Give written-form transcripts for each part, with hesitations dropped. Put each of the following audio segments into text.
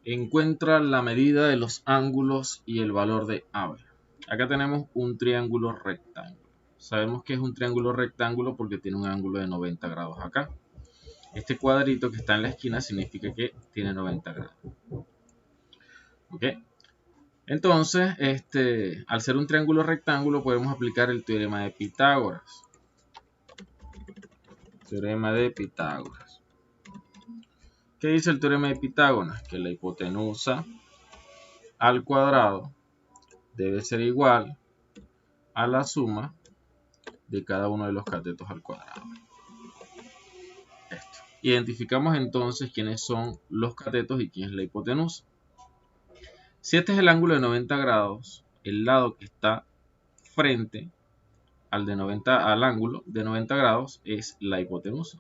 Encuentra la medida de los ángulos y el valor de AB. Acá tenemos un triángulo rectángulo. Sabemos que es un triángulo rectángulo porque tiene un ángulo de 90 grados acá. Este cuadrito que está en la esquina significa que tiene 90 grados. ¿Ok? Entonces, al ser un triángulo rectángulo podemos aplicar el teorema de Pitágoras. Teorema de Pitágoras. ¿Qué dice el teorema de Pitágoras? Que la hipotenusa al cuadrado debe ser igual a la suma de cada uno de los catetos al cuadrado. Esto. Identificamos entonces quiénes son los catetos y quién es la hipotenusa. Si este es el ángulo de 90 grados, el lado que está frente al ángulo de 90 grados es la hipotenusa.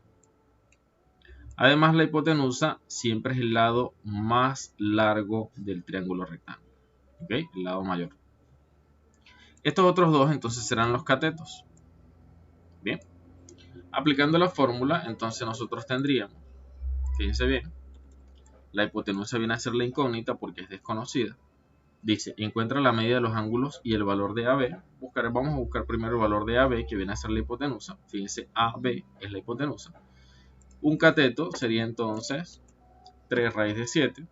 Además, la hipotenusa siempre es el lado más largo del triángulo rectángulo. ¿Ok? El lado mayor. Estos otros dos entonces serán los catetos. Bien. Aplicando la fórmula, entonces nosotros tendríamos, fíjense bien, la hipotenusa viene a ser la incógnita porque es desconocida. Dice, encuentra la medida de los ángulos y el valor de AB. Vamos a buscar primero el valor de AB, que viene a ser la hipotenusa. Fíjense, AB es la hipotenusa. Un cateto sería entonces 3 raíz de 7.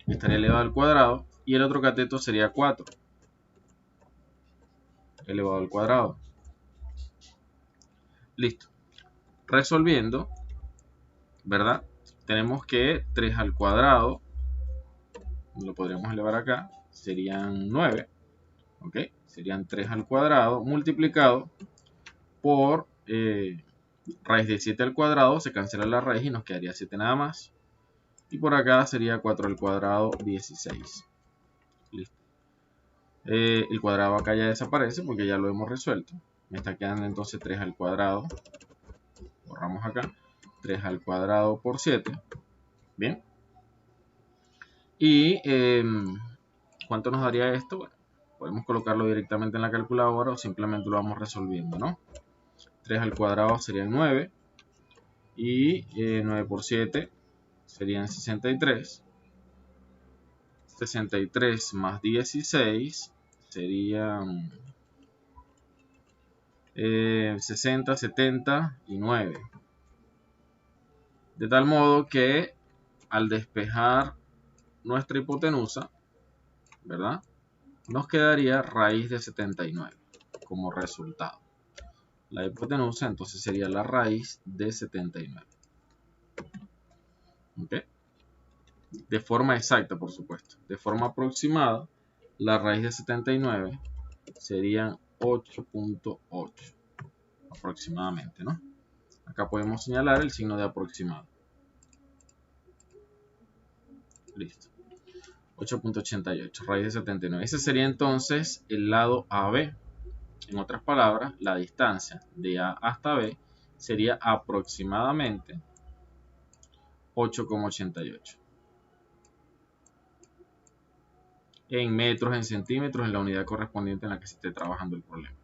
Estaría elevado al cuadrado. Y el otro cateto sería 4 elevado al cuadrado. Listo. Resolviendo, ¿verdad? Tenemos que 3 al cuadrado, lo podríamos elevar acá, serían 9. ¿Ok? Serían 3 al cuadrado multiplicado por raíz de 7 al cuadrado, se cancela la raíz y nos quedaría 7 nada más. Y por acá sería 4 al cuadrado, 16. Listo. El cuadrado acá ya desaparece porque ya lo hemos resuelto. Me está quedando entonces 3 al cuadrado. Borramos acá. 3 al cuadrado por 7. Bien. Y ¿cuánto nos daría esto? Bueno, podemos colocarlo directamente en la calculadora o simplemente lo vamos resolviendo, ¿no? 3 al cuadrado serían 9. Y 9 por 7 serían 63. 63 más 16 serían 60, 70 y 9. De tal modo que al despejar nuestra hipotenusa, ¿verdad? Nos quedaría raíz de 79 como resultado. La hipotenusa entonces sería la raíz de 79. ¿Ok? De forma exacta, por supuesto. De forma aproximada, la raíz de 79 serían 8.8 aproximadamente, ¿no? Acá podemos señalar el signo de aproximado. Listo. 8.88, raíz de 79. Ese sería entonces el lado AB. En otras palabras, la distancia de A hasta B sería aproximadamente 8,88. En metros, en centímetros, en la unidad correspondiente en la que se esté trabajando el problema.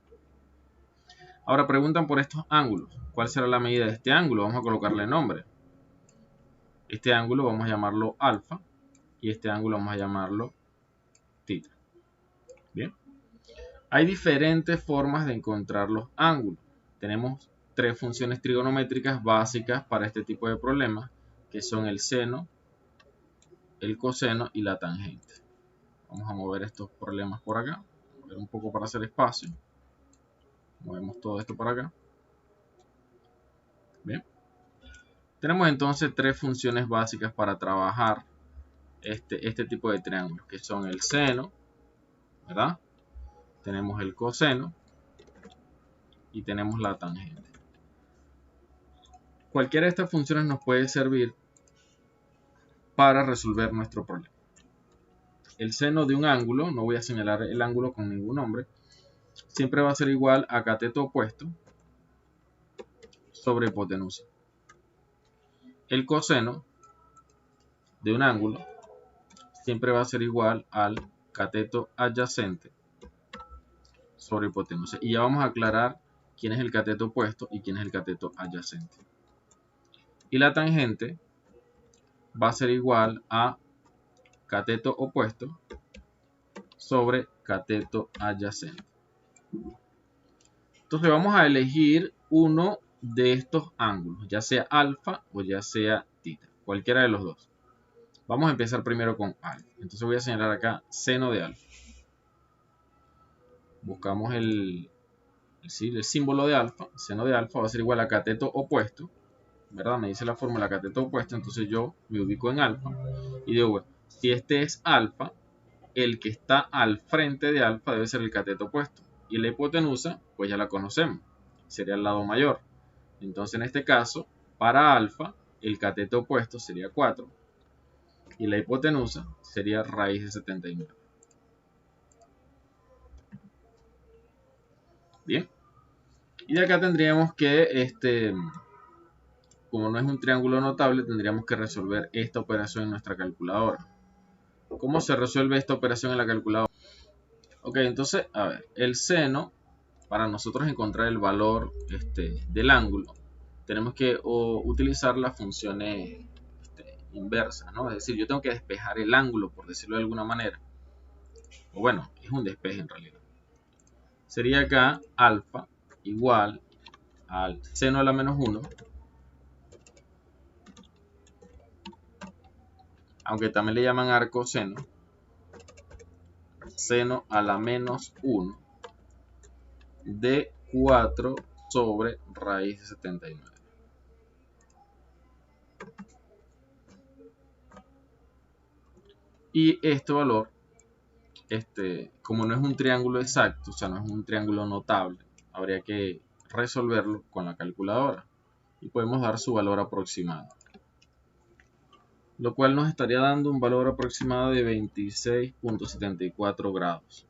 Ahora preguntan por estos ángulos. ¿Cuál será la medida de este ángulo? Vamos a colocarle nombre. Este ángulo vamos a llamarlo alfa y este ángulo vamos a llamarlo tita. Bien. Hay diferentes formas de encontrar los ángulos. Tenemos 3 funciones trigonométricas básicas para este tipo de problemas, que son el seno, el coseno y la tangente. Vamos a mover estos problemas por acá. Mover un poco para hacer espacio. Movemos todo esto para acá. Bien. Tenemos entonces 3 funciones básicas para trabajar este tipo de triángulos, que son el seno, ¿verdad? Tenemos el coseno y tenemos la tangente. Cualquiera de estas funciones nos puede servir para resolver nuestro problema. El seno de un ángulo, no voy a señalar el ángulo con ningún nombre, siempre va a ser igual a cateto opuesto sobre hipotenusa. El coseno de un ángulo siempre va a ser igual al cateto adyacente sobre hipotenusa. Y ya vamos a aclarar quién es el cateto opuesto y quién es el cateto adyacente. Y la tangente va a ser igual a cateto opuesto sobre cateto adyacente. Entonces vamos a elegir uno de estos ángulos, ya sea alfa o ya sea tita, cualquiera de los dos. Vamos a empezar primero con alfa. Entonces voy a señalar acá seno de alfa. Buscamos el símbolo de alfa. Seno de alfa va a ser igual a cateto opuesto, ¿verdad? Me dice la fórmula cateto opuesto, entonces yo me ubico en alfa y digo, bueno, si este es alfa, el que está al frente de alfa debe ser el cateto opuesto. Y la hipotenusa, pues ya la conocemos, sería el lado mayor. Entonces en este caso, para alfa, el cateto opuesto sería 4 y la hipotenusa sería raíz de 79. Bien, y de acá tendríamos que, como no es un triángulo notable, tendríamos que resolver esta operación en nuestra calculadora. ¿Cómo se resuelve esta operación en la calculadora? Ok, entonces, a ver, el seno, para nosotros encontrar el valor del ángulo, tenemos que utilizar las funciones inversas, ¿no? Es decir, yo tengo que despejar el ángulo, por decirlo de alguna manera. O bueno, es un despeje en realidad. Sería acá alfa igual al seno a la menos 1, aunque también le llaman arcoseno, seno a la menos 1 de 4 sobre raíz de 79. Y este valor, como no es un triángulo exacto, o sea, no es un triángulo notable, habría que resolverlo con la calculadora y podemos dar su valor aproximado, lo cual nos estaría dando un valor aproximado de 26.74 grados.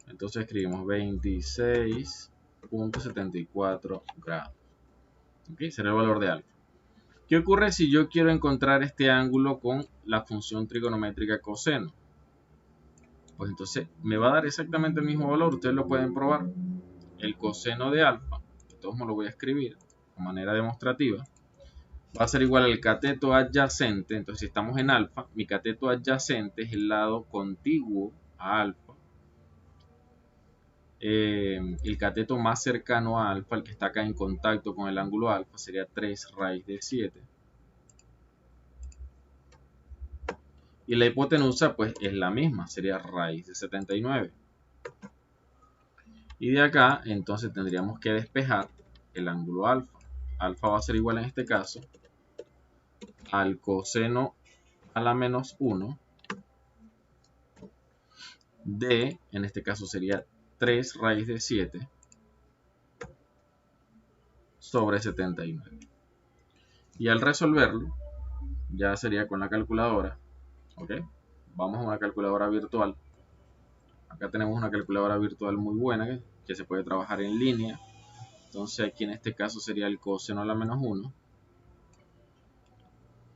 Entonces escribimos 26.74 grados. ¿Okay? Será el valor de alfa. ¿Qué ocurre si yo quiero encontrar este ángulo con la función trigonométrica coseno? Pues entonces me va a dar exactamente el mismo valor. Ustedes lo pueden probar. El coseno de alfa, de todos modos lo voy a escribir de manera demostrativa, va a ser igual al cateto adyacente. Entonces si estamos en alfa, mi cateto adyacente es el lado contiguo a alfa. El cateto más cercano a alfa, el que está acá en contacto con el ángulo alfa, sería 3 raíz de 7. Y la hipotenusa pues es la misma, sería raíz de 79. Y de acá entonces tendríamos que despejar el ángulo alfa. Alfa va a ser igual en este caso al coseno a la menos 1 de, en este caso sería 3 raíz de 7 sobre 79. Y al resolverlo, ya sería con la calculadora. ¿Ok? Vamos a una calculadora virtual. Acá tenemos una calculadora virtual muy buena que se puede trabajar en línea. Entonces aquí en este caso sería el coseno a la menos 1.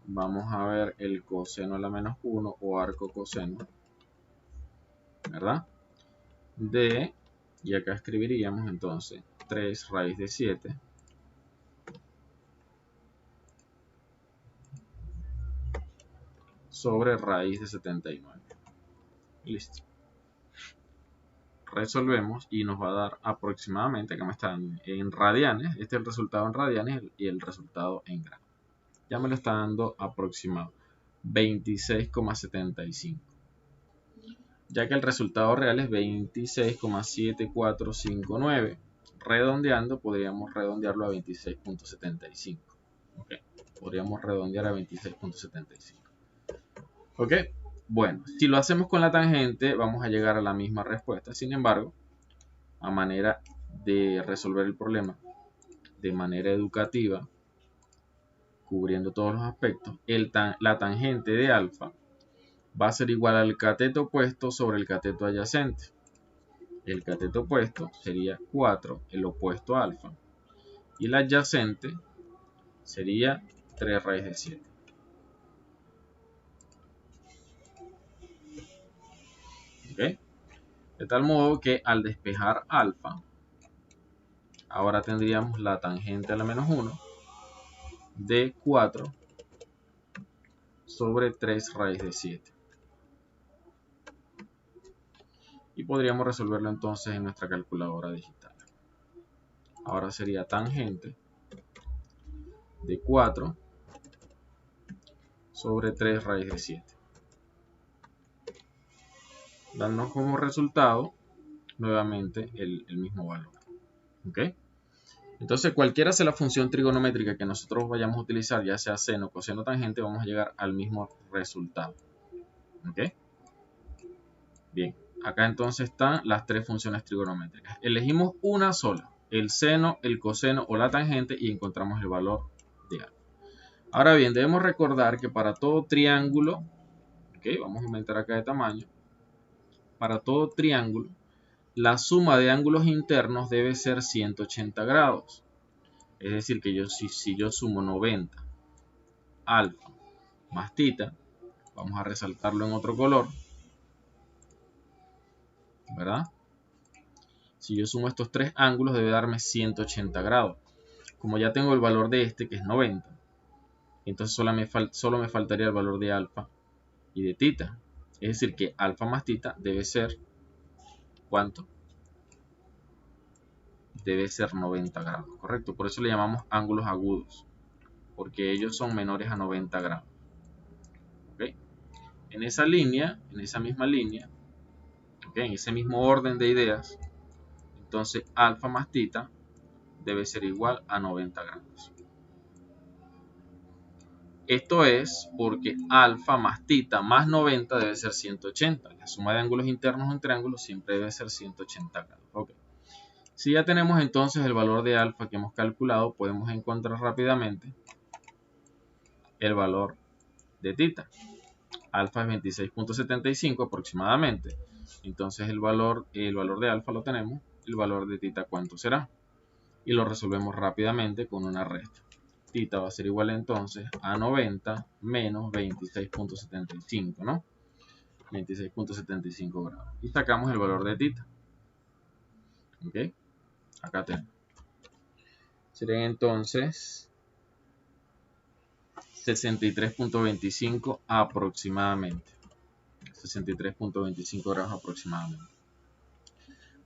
Vamos a ver el coseno a la menos 1 o arco coseno, ¿verdad? De, y acá escribiríamos entonces 3 raíz de 7 sobre raíz de 79. Listo. Resolvemos y nos va a dar aproximadamente, acá me están en radianes, este es el resultado en radianes y el resultado en grados. Ya me lo está dando aproximado, 26,75. Ya que el resultado real es 26,7459. Redondeando, podríamos redondearlo a 26.75. ¿Okay? Podríamos redondear a 26.75. ¿Ok? Bueno, si lo hacemos con la tangente, vamos a llegar a la misma respuesta. Sin embargo, a manera de resolver el problema de manera educativa, cubriendo todos los aspectos, la tangente de alfa va a ser igual al cateto opuesto sobre el cateto adyacente. El cateto opuesto sería 4, el opuesto a alfa, y el adyacente sería 3 raíz de 7. ¿Okay? De tal modo que al despejar alfa, ahora tendríamos la tangente a la menos 1, de 4 sobre 3 raíz de 7. Y podríamos resolverlo entonces en nuestra calculadora digital. Ahora sería tangente de 4 sobre 3 raíz de 7. Dándonos como resultado nuevamente el mismo valor. ¿Ok? Entonces cualquiera sea la función trigonométrica que nosotros vayamos a utilizar, ya sea seno, coseno, tangente, vamos a llegar al mismo resultado. ¿Ok? Bien, acá entonces están las tres funciones trigonométricas. Elegimos una sola, el seno, el coseno o la tangente, y encontramos el valor de alfa. Ahora bien, debemos recordar que para todo triángulo, ¿ok? Vamos a aumentar acá de tamaño. Para todo triángulo, la suma de ángulos internos debe ser 180 grados. Es decir, que si yo sumo 90 alfa más tita, vamos a resaltarlo en otro color, ¿verdad? Si yo sumo estos tres ángulos debe darme 180 grados. Como ya tengo el valor de este, que es 90, entonces solo me faltaría el valor de alfa y de tita. Es decir, que alfa más tita debe ser, ¿cuánto? Debe ser 90 grados, ¿correcto? Por eso le llamamos ángulos agudos, porque ellos son menores a 90 grados. ¿Ok? En esa línea, en esa misma línea, ¿ok? En ese mismo orden de ideas, entonces alfa más tita debe ser igual a 90 grados. Esto es porque alfa más tita más 90 debe ser 180. La suma de ángulos internos en triángulos siempre debe ser 180 grados. Okay. Si ya tenemos entonces el valor de alfa que hemos calculado, podemos encontrar rápidamente el valor de tita. Alfa es 26.75 aproximadamente. Entonces el valor de alfa lo tenemos. El valor de tita, ¿cuánto será? Y lo resolvemos rápidamente con una resta. Tita va a ser igual entonces a 90 menos 26.75, ¿no? 26.75 grados. Y sacamos el valor de tita. ¿Ok? Acá tenemos. Serían entonces 63.25 aproximadamente. 63.25 grados aproximadamente.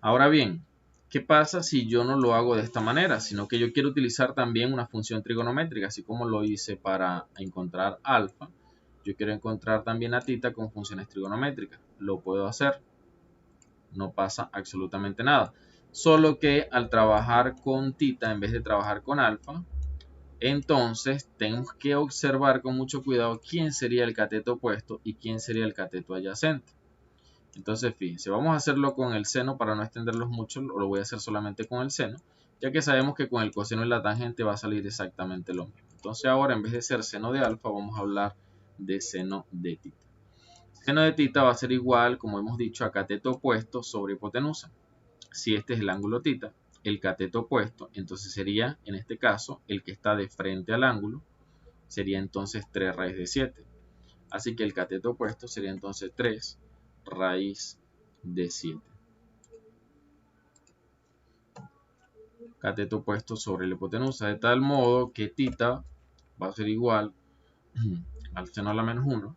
Ahora bien, ¿qué pasa si yo no lo hago de esta manera? Sino que yo quiero utilizar también una función trigonométrica, así como lo hice para encontrar alfa. Yo quiero encontrar también a tita con funciones trigonométricas. Lo puedo hacer. No pasa absolutamente nada. Solo que al trabajar con tita en vez de trabajar con alfa, entonces tenemos que observar con mucho cuidado quién sería el cateto opuesto y quién sería el cateto adyacente. Entonces, fíjense, vamos a hacerlo con el seno para no extenderlos mucho, lo voy a hacer solamente con el seno, ya que sabemos que con el coseno y la tangente va a salir exactamente lo mismo. Entonces ahora, en vez de ser seno de alfa, vamos a hablar de seno de tita. Seno de tita va a ser igual, como hemos dicho, a cateto opuesto sobre hipotenusa. Si este es el ángulo tita, el cateto opuesto, entonces sería, en este caso, el que está de frente al ángulo, sería entonces 3 raíz de 7. Así que el cateto opuesto sería entonces 3 raíz de 7. Cateto opuesto sobre la hipotenusa, de tal modo que tita va a ser igual al seno a la menos 1.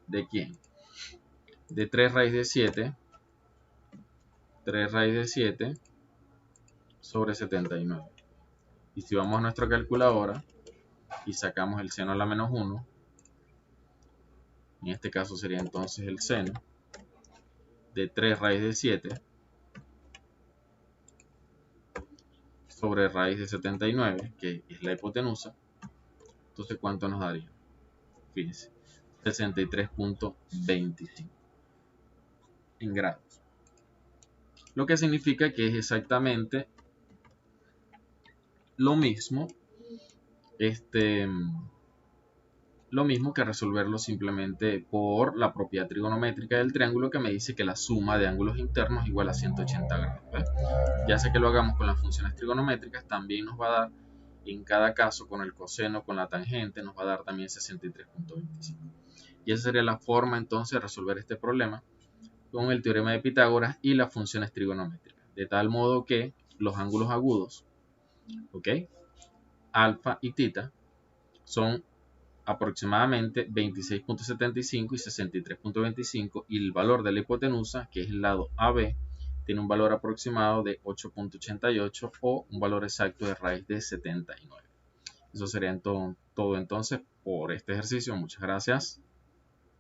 ¿De quién? De 3 raíz de 7. 3 raíz de 7 sobre 79. Y si vamos a nuestra calculadora y sacamos el seno a la menos 1, en este caso sería entonces el seno de 3 raíz de 7 sobre raíz de 79, que es la hipotenusa. Entonces, ¿cuánto nos daría? Fíjense, 63.25 en grados. Lo que significa que es exactamente lo mismo, lo mismo que resolverlo simplemente por la propiedad trigonométrica del triángulo, que me dice que la suma de ángulos internos es igual a 180 grados. ¿Ves? Ya sea que lo hagamos con las funciones trigonométricas, también nos va a dar, en cada caso, con el coseno, con la tangente, nos va a dar también 63.25. Y esa sería la forma entonces de resolver este problema con el teorema de Pitágoras y las funciones trigonométricas. De tal modo que los ángulos agudos ¿ok? Alfa y tita son aproximadamente 26.75 y 63.25 y el valor de la hipotenusa, que es el lado AB, tiene un valor aproximado de 8.88 o un valor exacto de raíz de 79. Eso sería todo entonces por este ejercicio. Muchas gracias.